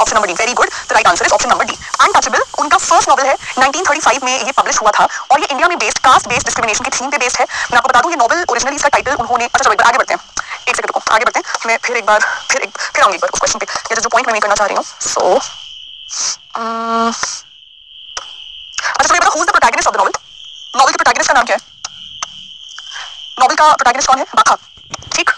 Option number D, very good, the right answer is option number D. Untouchable उनका first novel है, 1935 में ये publish हुआ था और ये इंडिया में बेस्ड कास्ट बेस्ड डिस्क्रिमिनेशन की थीम पे बेस्ड है। मैं आपको बता दूं ये नॉवल ओरिजिनली इसका टाइटल उन्होंने, अच्छा चलो एक बार आगे बढ़ते हैं, एक सेकंड रुको, आगे बढ़ते हैं, मैं फिर आऊंगी एक बार उस क्वेश्चन पे, ये जो पॉइंट मैं करना चाह रही हूँ। सो अच्छा चलो ये बताओ, who is the protagonist of the novel? Novel के प्रोटैगनिस्ट का नाम क्या है? नॉवल का प्रोटैगनिस्ट कौन है? बाखा, ठीक।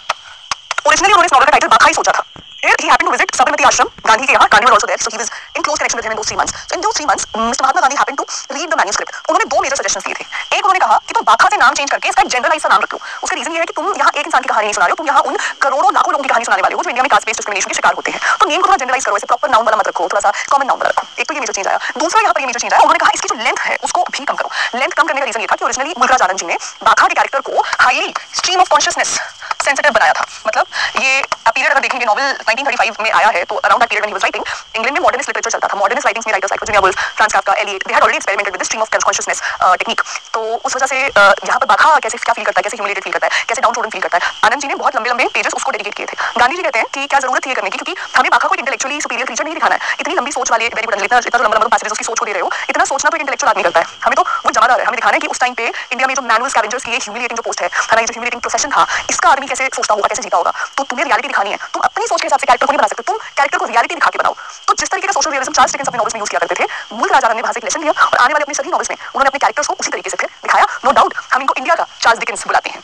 ओरिजिनली उन्होंने इस नॉवल का टाइटल बाखा ही सोचा था। Here he happened to visit Sabarmati Ashram, Gandhi के यहाँ, Gandhi was also there, so he was in close connection with him in those 3 months. So in those 3 months, Mr. Mahatma Gandhi happened to read the manuscript. उन्होंने 2 major suggestions दिए थे। एक उन्होंने कहा कि तुम बाखा से नाम चेंज करके इसका एक जनरलाइज सा नाम रख लो। उसका रीजन ये है कि तुम यहाँ एक इंसान की कहानी नहीं सुना रहे हो, तुम यहाँ उन करोड़ों लाखों लोगों की कहानी सुनाने वाले हो जो इंडिया में कास्ट बेस्ड डिस्क्रिमिनेशन के शिकार होते हैं। तो नेम को थोड़ा जनरलाइज करो, ऐसे प्रॉपर नाउन वाला मत रखो, थोड़ा सा कॉमन नाउन वाला रखो। एक तो ये मेजर चेंज आया। दूसरा यहाँ पर ये मेजर चेंज आया, उन्होंने कहा इसकी जो लेंथ है उसको भी कम करो। लेंथ कम करने का रीजन ये था कि ओरिजिनली मुल्कराज आनंद जी ने बाखा के कैरेक्टर को highly stream of consciousness sensitive बनाया था। मतलब ये पीरियड अगर देखेंगे, नॉवल 1935 में आया है, तो around that period when he was writing, England में मॉडर्निस्ट लिटरेचर चलता था। मॉडर्निस्ट राइटिंग्स में writers like Virginia Woolf, Franz Kafka, Eliot, they had already experimented with the stream of consciousness technique. तो उस वजह से यहाँ पर बाखा कैसे क्या फील करता है, कैसे ह्यूमिलेटेड फील करता है, कैसे डाउनट्रोडन फील करता है, आनंद जी ने बहुत लंबे लंबे पेजेस उसको डेडिकेट किए थे। गांधी जी कहते हैं कि क्या जरूरत थी ये करने की, क्योंकि हमें बाखा को इंटेलेक्चुअली सुपीरियर क्रीचर नहीं दिखाना है। इतनी लंबी सोच वाले, वेरी गुड, इतना जो लंबा पैसेज उसकी सोच को दे रहे हो, इतना सोचना तो एक इंटेलेक्चुअल आदमी करता है। हमें तो वो जमादार है, हमें दिखाना है कि उस टाइम पे इंडिया में जो मैनुअल स्कैवेंजर्स की ह्यूमिलेटिंग जो पोस्ट है, हमारा ये जो ह्यूमिलेटिंग प्रोफेशन था, इसका आदमी कैसे सोचता होगा, कैसे जीता होगा। तो तुम्हें रियलिटी दिखानी है, तुम अपनी सोच के हिसाब से कैरेक्टर को नहीं बना सकते, तुम कैरेक्टर को रियलिटी दिखा के बनाओ। तो जिस तरीके का सोशल रियलिज्म चार्ल्स डिकेंस अपने नॉवेल्स में यूज किया करते थे, मुल्कराज आनंद ने वहां से एक लेसन लिया और आने वाले अपने सभी नॉवेल्स में उन्होंने अपने कैरेक्टर्स को उसी तरीके से फिर दिखाया। नो डाउट हम इनको इंडिया का चार्ल्स डिकेंस बुलाते हैं।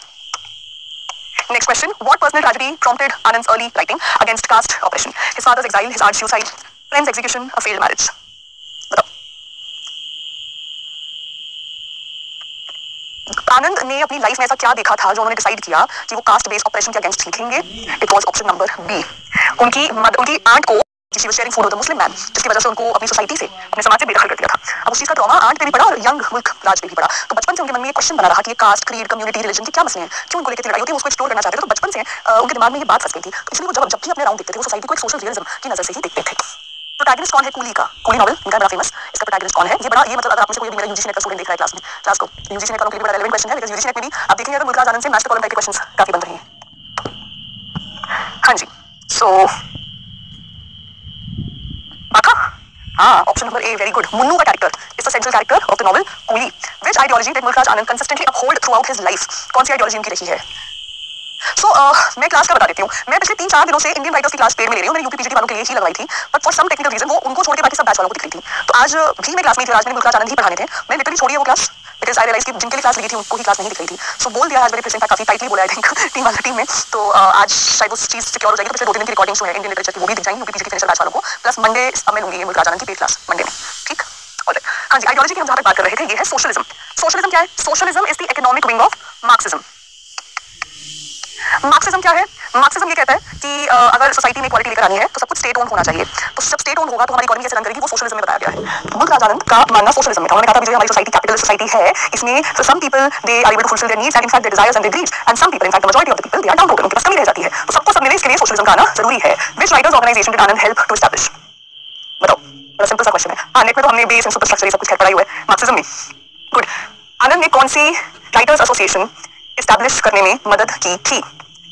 Next question, what personal tragedy prompted Anand's early writing against caste oppression? His father's exile, his aunt's suicide, friend's execution, a failed marriage. बताओ। आनंद ने अपनी लाइफ में ऐसा क्या देखा था जो उन्होंने डिसाइड किया कि वो कास्ट बेस्ड ऑपरेशन के अगेंस्ट लिखेंगे? It was option number B. उनकी आंट को she was sharing food with a Muslim man, जिसकी वजह से उनको अपनी सोसाइटी से, अपने समाज से बेदखल कर दिया था। अब उस चीज का ट्रॉमा आंट पे भी पड़ा और यंग मुल्क राज पे भी पड़ा। तो बचपन से उनके मन में ये क्वेश्चन बना रहा कि ये कास्ट, क्रीड, कम्युनिटी, रिलीजन के क्या मसले हैं, क्यों उनको लेकर लड़ाई होती है, उसको एक्सप्लोर करना चाहते थे। तो बचपन से उनके दिमाग में ये बात फंस गई थी। इसलिए वो जब भी अपने अराउंड देखते थे, वो सोसाइटी को एक सोशल रियलिज्म की नजर से ही देखते थे। प्रोटैगनिस्ट कौन है कूली का? कूली नॉवल इनका बड़ा फेमस, इसका प्रोटैगनिस्ट कौन है? ये मतलब अगर आप मुझसे कोई मेरा यूजीसी नेट का स्टूडेंट देख रहा है क्लास को, यूजीसी नेट का उनके लिए बड़ा रेलेवेंट क्वेश्चन है, बिकॉज़ यूजीसी नेट में भी आप देखेंगे अगर मुल्कराज आनंद से मैच द कॉलम टाइप के क्वेश्चंस काफी बन रहे हैं। हाँ जी, सो बाखा, हाँ, option number A, very good. Munnu का character is the central character of the novel Coolie. Which ideology did Mulkraj Anand consistently uphold throughout his life? कौन सी आइडियोलॉजी उनकी रही है? मैं क्लास का बता देती हूँ। मैं पिछले 3-4 दिनों से इंडियन राइटर्स की क्लास पेड में ले रही हूँ। मैंने यूपी पीजीटी वालों के लिए ही लगवाई थी, but for some technical reason वो उनको छोड़ के बाकी सब बैच वालों को दिख रही थी। तो आज भी मैं क्लास में थी, आज मैंने मुल्कराज आनंद ही पढ़ाने थे। मैं लिटरली छोड़ी है वो क्लास, बिकॉज आई रियलाइज कि जिनके लिए क्लास लगी थी उनको ही क्लास नहीं दिख रही थी। सो बोल दिया आज मैंने प्रेजेंट काफी टाइटली बोला, आई थिंक टीम में। तो आज शायद उस चीज सिक्योर हो जाएगी। तो पिछले 2 दिन की रिकॉर्डिंग्स जो है इंडियन लिटरेचर की वो भी दिख जाएंगी यूपी पीजीटी फिनिशर बैच वालों को। प्लस मंडे अब मैं लूंगी मुल्कराज आनंद की पेड क्लास मंडे में, ठीक। हाँ जी, आइडियोलॉजी की हम जहाँ तक बात कर रहे थे, ये है सोशलिज्म। सोशलिज्म क्या है? Socialism is the economic wing of Marxism. Marxism क्या है? मार्क्सिज्म ये कहता है कि अगर सोसाइटी में इक्वालिटी लेकर आनी है तो सब कुछ स्टेट ओन होना चाहिए। तो जब स्टेट ओन होगा तो हमारी इकोनॉमी कैसे रन करेगी, वो सोशलिज्म में बताया गया है। मुल्कराज आनंद का मानना सोशलिज्म में था। उन्होंने कहा था जो हमारी सोसाइटी कैपिटलिस्ट सोसाइटी है, इसमें some people they are able to fulfil their needs and in fact their desires and their greeds, and some people in fact the majority of the people they are downtrodden, उनके पास कमी रह जाती है। तो सबको सब मिले, इसके लिए सोशलिज्म का आना जरूरी है। Which writers organisation did Anand help to establish? बताओ, बड़ा सिंपल सा क्वेश्चन है। हाँ, नेट में तो हमने बेस एंड सुपरस्ट्रक्चर ये सब कुछ पढ़ाई हुआ है मार्क्सिज्म में। गुड। आनंद ने कौन सी राइटर्स एसोसिएशन एस्टैब्लिश करने में मदद की थी?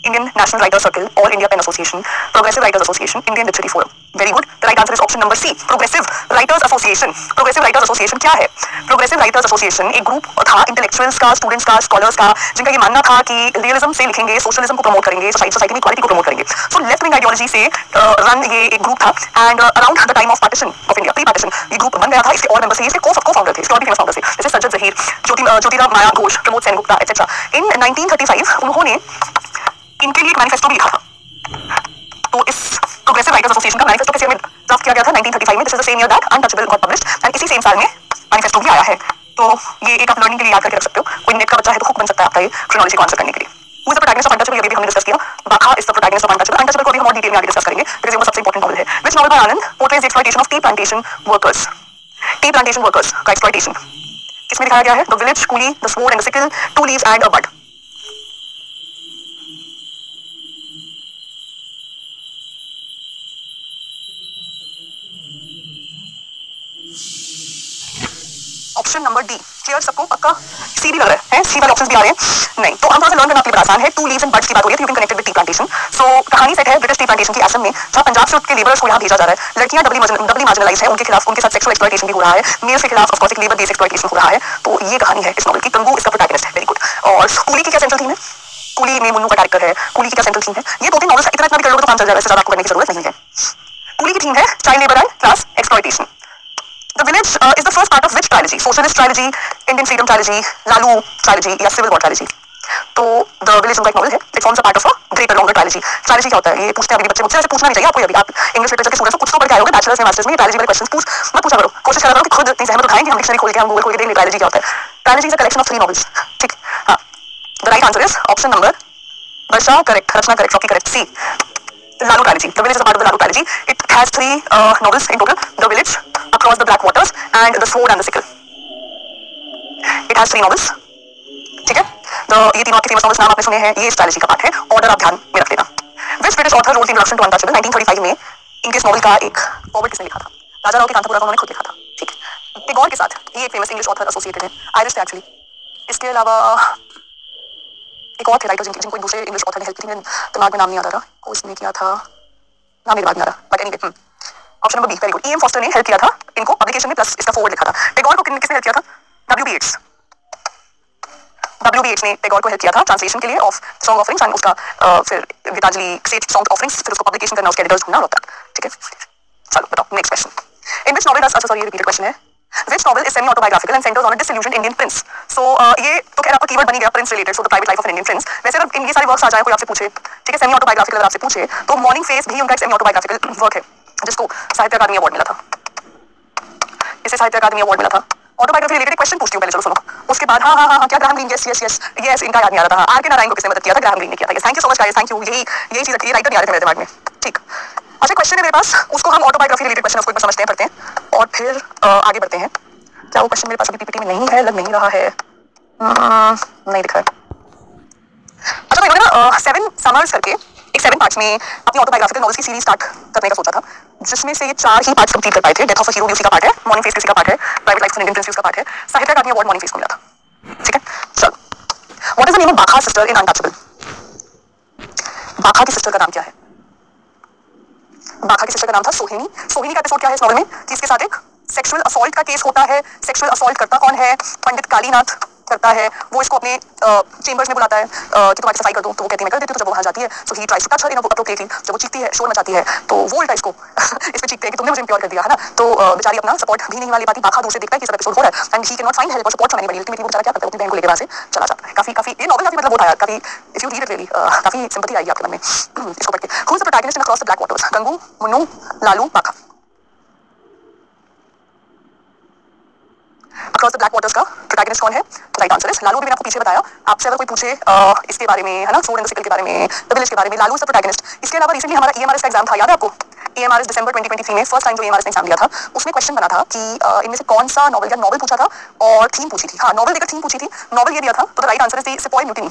Indian National Writers Circle, All India Pen Association, Progressive Writers Association, Indian Literary Forum. Very good. The right answer is option number C, Progressive Writers Association. Progressive Writers Association क्या है? Progressive Writers Association एक group था intellectuals का, students का, scholars का, जिनका ये मानना था कि रियलिज्म से लिखेंगे, सोशलिज्म को प्रमोट करेंगे, सोसाइटी में इक्वालिटी को प्रमोट करेंगे। सो लेफ्ट विंग आइडियोलॉजी से रन ये एक ग्रुप था, and around the time of partition of India, pre partition, ये ग्रुप बन गया था। इसके और मेंबर्स थे, इसके को-फाउंडर थे, इसके और भी फेमस फाउंडर थे, जैसे सज्जद जहीर, ज्योतिराम माया घोष, प्रमोद सेनगुप्ता एटसेट्रा। इन 1935 उन्होंने इनके लिए एक मैनिफेस्टो भी लिखा था। तो इस प्रोग्रेसिव राइटर्स एसोसिएशन का मैनिफेस्टो किस ईयर में ड्राफ्ट किया गया था? 1935 में। This is the same year that untouchable got published, and इसी सेम साल में मैनिफेस्टो भी आया है। तो ये एक आप लर्निंग के लिए याद करके रख सकते हो। कोई नेट का बच्चा है तो हुक बन सकता है आपका ये क्रोनोलॉजी को आंसर करने के लिए। Who is the protagonist of untouchable? ये भी हमने डिस्कस किया। बाखा is the protagonist of untouchable. Untouchable को भी हम और डिटेल में आगे डिस्कस करेंगे, बिकॉज़ ये वो सबसे इंपॉर्टेंट नॉवेल है। Which novel by Anand portrays the exploitation of tea plantation workers? Tea plantation workers का एक्सप्लॉयटेशन किसमें दिखाया गया है? The village, Coolie, the sword and the sickle, two leaves and a bud. Option number D, clear सबको? पक्का सी भी लग रहा है? सी वाले ऑप्शंस भी आ रहे हैं? नहीं, तो हम थोड़ा सा लर्न करना आपके लिए आसान है। 2 लीव्स एंड बड्स की बात हो रही है, you can connected with tea plantation. So कहानी सेट है ब्रिटिश टी प्लांटेशन की असम में, जहां पंजाब से उठ के लेबरर्स को यहाँ भेजा जा रहा है। लड़कियां डबली मार्जिनलाइज है, उनके खिलाफ उनके साथ सेक्सुअल एक्सप्लॉयटेशन भी हो रहा है, मेल्स के खिलाफ ऑफ कोर्स एक लेबर बेस्ड एक्सप्लॉयटेशन हो रहा है। तो ये कहानी है इस नॉवल की। कंगू इसका प्रोटैगनिस्ट है। Very good. और कूली की क्या सेंट्रल थीम है? कूली में मुन्नू का कैरेक्टर है। कूली की क्या सेंट्रल थीम है? ये 2-3 नॉवेल्स इतना भी कर लोगे तो काम चल जाएगा, इससे ज्यादा आपको करने की जरूरत नहीं है। कूली की थीम है child labour and class exploitation. The Village is the first part of which trilogy? Socialist trilogy, Indian freedom trilogy, Lalu trilogy या Civil War trilogy? तो The Village उनका एक नॉवल है। It forms a part of a greater longer trilogy. Trilogy क्या होता है? ये पूछते हैं अभी बच्चे मुझसे, ऐसे पूछना नहीं चाहिए आपको। अभी आप इंग्लिश लिटरेचर के स्टूडेंट्स हो, कुछ तो पढ़ के आए होगे बैचलर्स में मास्टर्स में, ट्रायलॉजी वाले क्वेश्चंस मत पूछा करो। कोशिश करा करो कि खुद इतनी जहमत उठाएं कि हम डिक्शनरी खोल के हम गूगल खोल के देख लें ट्रायलॉजी क्या होता है। Trilogy is a collection of 3 novels. ठीक, हाँ। The right answer is option number Varsha correct, Rachna correct, Rocky correct, C Lalu trilogy. The Village is a part of the Lalu trilogy. It has 3 novels in total. The Village, Across the Black Waters, and The Sword and the Sickle. It has 3 novels. ठीक है? ये तीनों आपके famous novels नाम आपने सुने हैं, ये इस ट्रायलॉजी का पार्ट है। ऑर्डर आप ध्यान में रख लेना। Which British author wrote the introduction to Untouchable? 1935 में इनके इस नॉवेल का एक फॉरवर्ड किसने लिखा था? राजा राव के कांतापुरा का उन्होंने खुद लिखा था। ठीक है? टैगोर के साथ ये एक फेमस इंग्लिश ऑथर एसोसिएटेड है, आयरिश थे एक्चुअली। इसके अलावा एक और थे राइटर जिनको दूसरे इंग्लिश ऑथर ने हेल्प की थी, दिमाग में नाम नहीं आ रहा, को इसने किया था, नाम मेरे दिमाग में आ रहा, but anyway option number be very good. E.M. Foster ने हेल्प किया था इनको पब्लिकेशन में, प्लस इसका फॉरवर्ड लिखा था। टैगोर को किसने हेल्प किया था? W.B. Yeats। W.B. Yeats ने टैगोर को हेल्प किया था ट्रांसलेशन के लिए ऑफ सॉन्ग ऑफरिंग्स, एंड उसका फिर गीतांजलि से सॉन्ग ऑफरिंग्स, फिर उसको पब्लिकेशन करना, उसके एडिटर्स ढूंढना और होता है। ठीक है, चलो बताओ next question. In which novel does, sorry ये रिपीटेड क्वेश्चन है, which novel is semi autobiographical and centers on a disillusioned Indian prince? So ये तो खैर आपका कीवर्ड बन गया prince related, so the private life of an Indian prince। वैसे अगर इन ये सारे वर्क्स आ जाए, कोई आपसे पूछे, ठीक है, सेमी ऑटोबायोग्राफिकल अगर आपसे पूछे, तो मॉर्निंग फेस भी उनका एक सेमी ऑटोबायोग्राफिकल वर्क है, जिसको साहित्य अकादमी अवार्ड मिला था। इसे साहित्य अकादमी अवार्ड मिला था। ऑटोबायोग्राफी रिलेटेड क्वेश्चन पूछती हूँ पहले, चलो सुनो। उसके बाद हाँ क्या ग्राहम ग्रीन, यस इनका याद नहीं आ रहा था। R.K. नारायण को किसने मदद किया था? ग्राहम ग्रीन ने किया था। Thank you so much guys, thank you. यही चीज, ये राइटर नहीं आ रहे थे मेरे दिमाग में। ठीक, अच्छा क्वेश्चन है मेरे पास, उसको हम ऑटोबायोग्राफी रिलेटेड क्वेश्चन उसको एक बार समझते हैं, पढ़ते हैं और फिर आगे बढ़ते हैं। क्या वो क्वेश्चन मेरे पास अभी पीपीटी में नहीं है? लग नहीं रहा है, नहीं दिख रहा है। अच्छा, तो इन्होंने ना 7 समर्स करके एक 7 पार्ट्स में अपनी ऑटोबायोग्राफिकल नॉवेल्स की सीरीज स्टार्ट करने का सोचा था, जिसमें से ये 4 ही पार्ट्स कंप्लीट कर पाए थे। डेथ ऑफ अ हीरो भी उसी का पार्ट है, मॉर्निंग फेस किसी का पार्ट है, private life of an Indian Prince उसका पार्ट है। साहित्य अकादमी अवार्ड मॉर्निंग फेस को मिला था। ठीक है, चलो what is the name of बाखा सिस्टर इन अनटचेबल? बाखा की सिस्टर का नाम क्या है? बाखा की सिस्टर का नाम था सोहिनी। सोहिनी का एपिसोड क्या है इस नॉवेल में, जिसके साथ एक सेक्सुअल असॉल्ट का केस होता है। सेक्सुअल असॉल्ट करता कौन है? पंडित कालीनाथ करता है। वो इसको अपने चेंबर्स में बुलाता है कि तुम सफाई कर दो, तो वो कहती है मैं कर देती हूँ। तो जब वो वहां जाती है, so he tries to touch her inappropriately. जब वो चीखती है, शोर मचाती है, तो वो उल्टा इसको इस पे चीखते हैं कि तुमने मुझे इम्प्योर कर दिया है ना। तो बेचारी अपना सपोर्ट भी नहीं वाली पाती। बाखा दूर से देखता है कि सब एपिसोड हो रहा है, and he can not find help और सपोर्ट फ्रॉम एनीबॉडी। अल्टीमेटली वो बेचारा क्या करता है, अपनी बहन को लेकर वहां से चला जाता है। काफी ये नॉवेल काफी मतलब वो था यार, काफी if you read it really काफी सिंपैथी आएगी आपके मन में इसको पढ़ के। Who is the protagonist in across the black waters? Gangu, Munnu, Lalu, बाखा। अक्रॉस द ब्लैक वाटर्स का प्रोटैगनिस्ट कौन है? Right answer is Lalu. भी मैंने आपको पीछे बताया, आपसे अगर कोई पूछे इसके बारे में, है ना, स्वॉर्ड एंड द सिकल के बारे में, द विलेज के बारे में, लालू इज द प्रोटैगनिस्ट। इसके अलावा रिसेंटली हमारा EMRS का एग्जाम था, याद है आपको? EMRS दिसंबर 2023 में फर्स्ट टाइम जो EMRS ने एग्जाम दिया था, उसमें क्वेश्चन बना था कि इनमें से कौन सा नॉवल, या नॉवल पूछा था और थीम पूछी थी। हाँ, नॉवल देकर थीम पूछी थी, नॉवल ये दिया था, तो the right answer is the sepoy mutiny.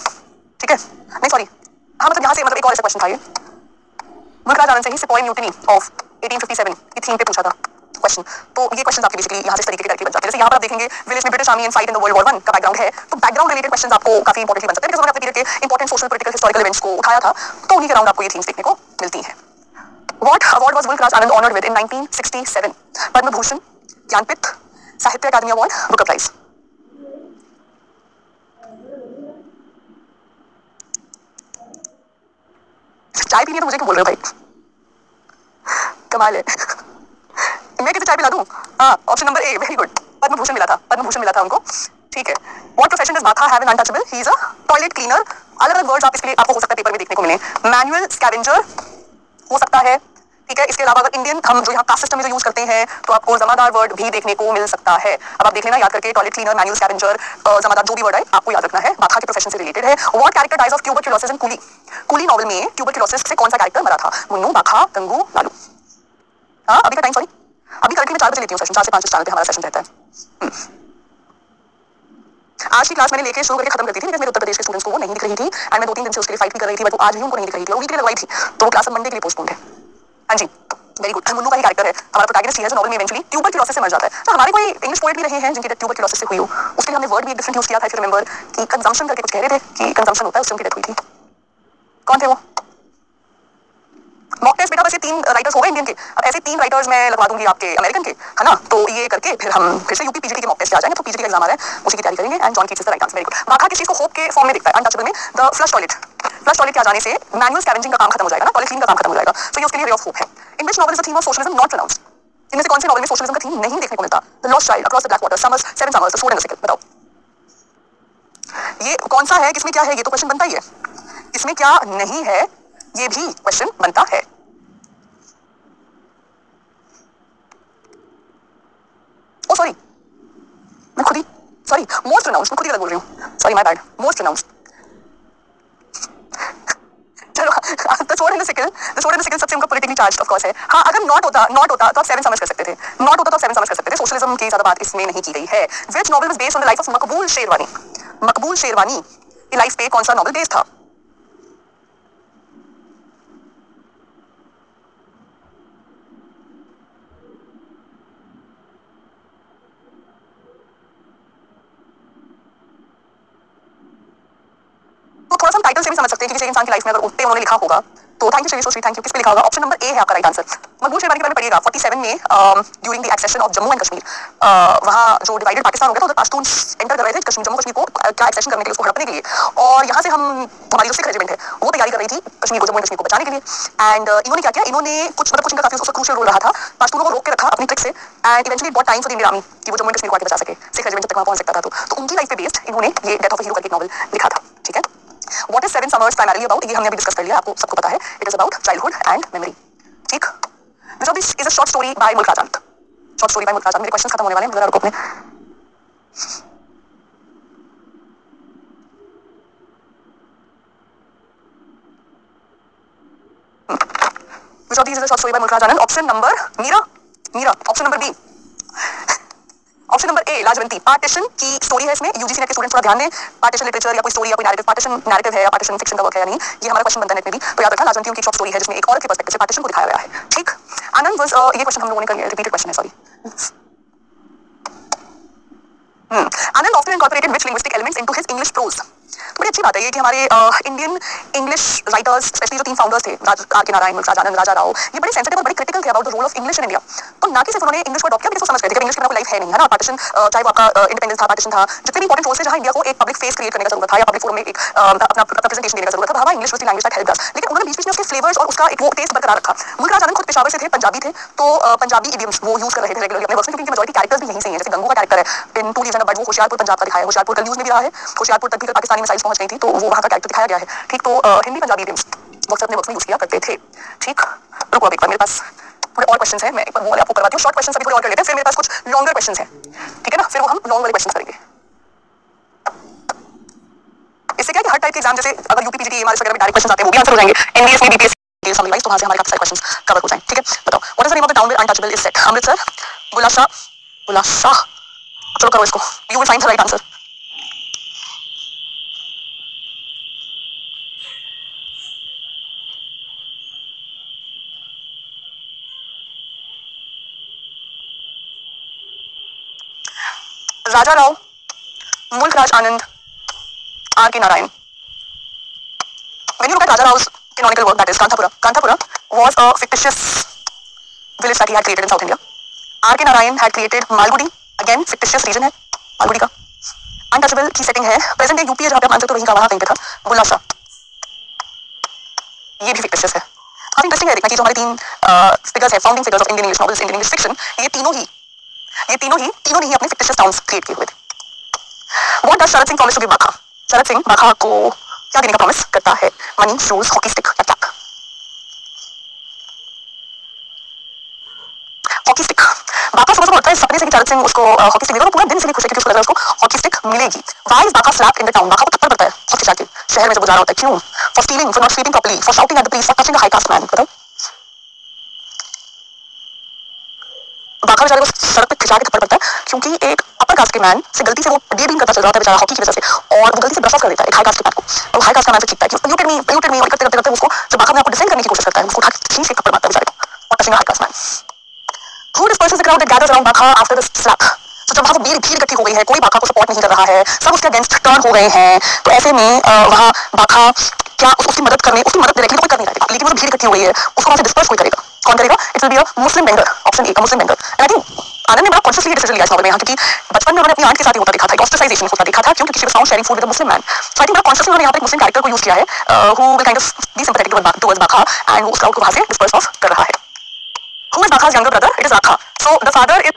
ठीक है, नहीं सॉरी, हाँ मतलब यहाँ से मतलब एक और ऐसा क्वेश्चन था, ये मुल्कराज आनंद से ही सिपॉय म्यूटिनी ऑफ 1857 की थीम पे पूछा था क्वेश्चन। तो ये क्वेश्चन आपके बेसिकली यहाँ से इस तरीके के करके बन जाते हैं। जैसे यहाँ पर आप देखेंगे विलेज में British army and fight in the world war 1 का बैकग्राउंड है, तो बैकग्राउंड रिलेटेड क्वेश्चन आपको काफी इंपॉर्टेंटली बन सकते हैं, बिकॉज़ उन्होंने अपने पीरियड के important social political historical events को उठाया था, तो उन्हीं के अराउंड आपको ये थीम्स देखने को मिलती हैं। What award was Mulk Raj Anand honored with in 1967? Padma Bhushan, Jnanpith, साहित्य अकादमी अवार्ड, बुकर प्राइज। चाय पीनी है तो मुझे क्यों बोल रहे हो भाई? कमाल है। मैं किसी चाय पिला दूं? हाँ, option number A, very good, Padma Bhushan मिला था, पद्म भूषण मिला था उनको। ठीक है, what profession does Bakha have in Untouchable? He is a toilet cleaner. अलग अलग वर्ड्स आप इसके लिए आपको हो सकता है पेपर में देखने को मिले। मैनुअल स्कैवेंजर हो सकता है, ठीक है। इसके अलावा अगर इंडियन हम जो यहाँ कास्ट सिस्टम में जो यूज करते हैं, तो आपको जमादार वर्ड भी देखने को मिल सकता है। अब आप देख लेना याद करके, टॉयलेट क्लीनर, मैनुअल स्कैवेंजर, जमादार, जो भी वर्ड है आपको याद रखना है, बाखा के प्रोफेशन से रिलेटेड है। What character dies of tuberculosis in Coolie? Coolie novel में ट्यूबरक्यूलोसिस से कौन सा कैरेक्टर मरा था? मुन्नू, बाखा, गंगू, लालू। हाँ, अभी का टाइम, सॉरी अभी करंटली मैं 4 बजे लेती हूँ सेशन, 4 से 5 चैनल पे हमारा सेशन रहता है। आज की क्लास मैंने लेके शुरू करके खत्म करती थी, लेकिन मेरे उत्तर प्रदेश के स्टूडेंट्स को वो नहीं दिख रही थी, एंड मैं 2-3 दिन से उसके लिए फाइट भी कर रही थी, बट वो आज भी उनको नहीं दिख रही थी, और वीक लगवाई थी, तो वो क्लास मंडे के लिए पोस्टपोन्ड है। हाँ जी, वेरी गुड। मुन्नू का ही कैरेक्टर है हमारा प्रोटैगनिस्ट ही है जो नॉवल में इवेंचुअली ट्यूबरक्लोसिस से मर जाता है। तो हमारे कोई इंग्लिश पोएट भी रहे हैं जिनकी डेथ ट्यूबरक्लोसिस से हुई हो, उसके लिए हमने वर्ड भी एक डिफरेंट यूज किया था, इफ यू रिमेंबर, कि कंजम्पशन करके कुछ कह रहे थे कि कंजम्पशन होता है, उससे उनकी डेथ हुई थी। कौन थे वो? मॉक टेस्ट बेटा वैसे 3 राइटर्स हो गए इंडियन के, अब ऐसे 3 राइटर्स मैं लगवा दूंगी आपके अमेरिकन के, है ना? तो ये करके फिर हम फिर से यूपी पीजीटी के मॉक टेस्ट आ जाएंगे। तो पीजीटी का एग्जाम आ रहा है, उसी की तैयारी करेंगे। And John Keats is the right answer. Very good. बाखा किस चीज को होप के फॉर्म में दिखता है? अनटचेबल में the flush toilet. Flush toilet के आ जाने से मैनुअल स्कैवेंजिंग का काम खत्म हो जाएगा ना, टॉयलेट क्लीन का काम खत्म हो जाएगा। सो ये उसके लिए रे ऑफ होप है। In which novel is the theme of socialism not pronounced? इनमें से कौन से नॉवल में सोशलिज्म का थीम नहीं देखने को मिलता? The lost child, across the black water, summers, seven summers, the sword and the sickle. बताओ ये कौन सा है, किसमें क्या है? ये तो क्वेश्चन बनता ही है। इसमें क्या नहीं है ये भी क्वेश्चन बनता है। ओ सॉरी, मैं खुद ही सॉरी, मोस्ट प्रोनाउंस्ड, मैं खुद ही गलत बोल रही हूँ, sorry my bad. Most pronounced. चलो the sword and the sickle, the sword and the sickle सबसे उनका पॉलिटिकली चार्ज्ड ऑफ कोर्स है। हाँ, अगर नॉट होता तो आप 7 समझ कर सकते थे, नॉट होता तो आप 7 समझ कर सकते थे। सोशलिज्म की ज्यादा बात इसमें नहीं की गई है। Which novel was based on the life of मकबूल शेरवानी? मकबूल शेरवानी की लाइफ पे कौन सा नॉवेल बेस्ड था? तो थोड़ा सा हम टाइटल से भी समझ सकते हैं कि किसी इंसान की लाइफ में अगर उठते उन्होंने लिखा होगा तो थैंक यू चलिए सोची, थैंक यू। किस पे लिखा होगा? ऑप्शन नंबर ए है आपका राइट आंसर। मकबूल शेरवानी के बारे में पढ़िएगा 47 में during the accession of Jammu and Kashmir, वहाँ जो डिवाइडेड पाकिस्तान हो गया था, उधर पश्तून्स एंटर कर रहे थे कश्मीर, जम्मू कश्मीर को क्या एक्सेशन करने के लिए, उसको हड़पने के लिए। और यहाँ से हम हमारी जो सिख रेजिमेंट है वो तैयारी कर रही थी कश्मीर को, जम्मू एंड कश्मीर को बचाने के लिए। एंड इन्होंने क्या किया, इन्होंने कुछ इनका काफी उसका क्रूशियल रोल रहा था, पश्तूनों को रोक के रखा अपनी ट्रिक से। एंड इवेंचुअली बहुत time for the Indian army कि वो जम्मू एंड कश्मीर को आके बचा सके, सिख रेजिमेंट जब तक वहाँ पहुंच सकता था। तो उनकी लाइफ पे बेस्ड इन्होंने ये डेथ ऑफ अ हीरो करके नॉवल लिखा था। ठीक है। What is Seven Summers primarily about? ये हमने अभी डिस्कस कर लिया, आपको सबको पता है। It is about childhood and memory. ठीक। Which of these is a short story by Mulk राजान? Short story by मुल्क राजान। मेरे क्वेश्चन खत्म होने वाले हैं, जरा रुको अपने। Which of these is a short story by Mulk राजान? Option number Meera, Meera. Option number B, option number A Lajwanti. Partition की स्टोरी है इसमें, यूजीसी नेट के स्टूडेंट्स थोड़ा ध्यान दें। पार्टीशन लिटरेचर या कोई स्टोरी या कोई नैरेटिव, पार्टीशन नैरेटिव है या पार्टीशन फिक्शन का वर्क है या नहीं, ये हमारा क्वेश्चन बनता है नेट में भी। तो याद रखना, लाजवंती की शॉर्ट स्टोरी है जिसमें एक औरत के पर्सपेक्टिव से पार्टीशन को दिखाया गया है। ठीक। आनंद वाज, ये क्वेश्चन हम लोगों ने कर लिया, रिपीटेड क्वेश्चन है, sorry. Anand often incorporated which linguistic elements into his English pros? तो बड़ी अच्छी बात है ये कि हमारे इंडियन इंग्लिश राइटर्स, स्पेशली जो 3 फाउंडर्स थे, आर के नारायण, मुल्क राजानंद, राजा राव, ये बड़े सेंसिटिव और बड़े क्रिटिकल थे about the role of English in India. तो ना कि सिर्फ उन्होंने इंग्लिश को अडॉप्ट किया, बिकॉज़ वो समझ गए थे कि इंग्लिश के बिना कोई लाइफ है नहीं, है ना। पार्टीशन, चाहे वो आपका इंडिपेंडेंस था, पार्टीशन था, जितने भी इंपॉर्टेंट रोल्स थे जहां इंडिया को एक पब्लिक फेस क्रिएट करने का जरूरत था या पब्लिक फोरम में एक अपना रिप्रेजेंटेशन देने का जरूरत था, वहां English was the language that helped अस। लेकिन उन्होंने बीच-बीच में उसके फ्लेवर्स और उसका एक वो टेस्ट बरकरार रखा। मुल्क राजानंद खुद पेशावर से थे, पंजाबी थे, तो पंजाबी इडियम्स वो यूज कर रहे थे रेगुलरली अपने वर्क्स में, क्योंकि मेजॉरिटी कैरेक्टर्स भी यहीं से हैं। जैसे गंगू का कैरेक्टर है इन 2 लीव्स एंड अ बड, वो होशियारपुर पंजाब का दिखाया है, होशियारपुर कल न्यूज़ में भी रहा है, होशियारपुर तक भी पाकिस्तानी मिसाइल्स पहुंच गई थी, तो वो वहां का कैरेक्टर दिखाया गया है। ठीक। तो हिंदी पंजाबी इडियम्स वक्त अपने वक्त में यूज किया करते थे। ठीक। रुको अब एक बार, मेरे पास थोड़े और क्वेश्चंस हैं, मैं एक बार वो वाले आपको करवाती हूँ। शॉर्ट क्वेश्चंस अभी थोड़े और कर लेते हैं, फिर मेरे पास कुछ लॉन्गर क्वेश्चंस हैं। ठीक है ना, फिर वो हम लॉन्ग वाले क्वेश्चंस करेंगे। इससे क्या है कि हर टाइप के एग्जाम, जैसे अगर यूपी पीजीटी एमआरएस वगैरह में डायरेक्ट क्वेश्चंस आते हैं वो भी आंसर हो जाएंगे, एनडीएस में बीपीएस के समरी वाइज, तो वहां से हमारे काफी सारे क्वेश्चंस कवर हो जाएंगे। ठीक है। बताओ what is the name of the town where Untouchable is set? Amritsar, Bulashah, Bulashah. चलो करो इसको, you will find the right answer. Raja Rao, Mulk Raj Anand, are के Narayan. When you look at Raja Rao's canonical work, that is Kanthapura, Kanthapura was a fictitious village that he had created in South India. R.K. Narayan had created Malgudi, again fictitious region है मालगुडी का। Untouchable की setting है present day UP है, जहाँ पे आप मान सकते हो वहीं का वहाँ कहीं पे था बुलाशा, ये भी fictitious है। काफी इंटरेस्टिंग है देखना कि जो हमारे 3 फिगर्स है, founding figures of Indian English novels, Indian English fiction, ये तीनों ही अपने fictitious टाउन्स क्रिएट किए हुए थे। What does Sharad Singh promise to give Bagha? Sharad Singh Bagha को क्या देने का प्रॉमिस करता है? मनी, शूज, हॉकी स्टिक या कैप? Hockey stick. बाघा सुबह उठता है सपने से कि शरद सिंह उसको हॉकी स्टिक देगा, तो पूरा दिन से खुश है क्योंकि उसको लग रहा है उसको हॉकी स्टिक मिलेगी। Why is Bakha slapped in the town? Bakha को थप्पड़ पड़ता है हॉकी खिंचा के शहर में जब वो जा रहा होता है, क्यों? For stealing, for not sleeping properly, for shouting at the police, for touching a high caste man। बताओ बाघा बेचारे को सड़क पे खिंचा के थप्पड़ पड़ता है क्योंकि एक अपर कास्ट के मैन से गलती से वो डेटिंग करता चल रहा होता है बेचारा हॉकी की वजह से, और वो गलती से ब्रश ऑफ कर देता है एक हाई कास्ट के मैन को, और हाई कास्ट का मैन से चीखता है कि यूटेड मी, और करते करते उसको जब बाघा अपने आपको डिफेंड करने की कोशिश करता है उसको उठा के खींच के थप्पड़ मारता है बेचारे को, और touching a high class man. Who disperses the crowd that gathers around Bakha after the slap? तो जब वहाँ वो भीड़ इकट्ठी हो गई है, कोई बाखा को सपोर्ट नहीं कर रहा है, सब उसके अगेंस्ट टर्न हो गए हैं, तो ऐसे में वहाँ बाखा क्या उसकी मदद डायरेक्टली कोई कर नहीं रहा है, लेकिन वो भीड़ इकट्ठी हो गई है, उसको वहाँ से डिस्पर्स कोई करेगा, कौन करेगा? It will be a Muslim vendor, option A, Muslim vendor. And I think Anand ने बड़ा कॉन्शियसली डिसीजन लिया इस नॉवल में यहाँ, क्योंकि बचपन में उन्होंने अपनी आंट के साथ ही होता देखा था, ऑस्ट्रेसाइजेशन होता देखा था, क्योंकि she was found sharing food with a Muslim man. So I think बड़ा कॉन्शियसली उन्होंने यहाँ पे एक मुस्लिम कैरेक्टर को यूज किया है, who will kind of be sympathetic towards Bakha, and वो उस क्राउड को वहाँ से डिस्पर्स ऑफ कर रहा है। Who is Bakha's younger brother? It is Rakha. So the father is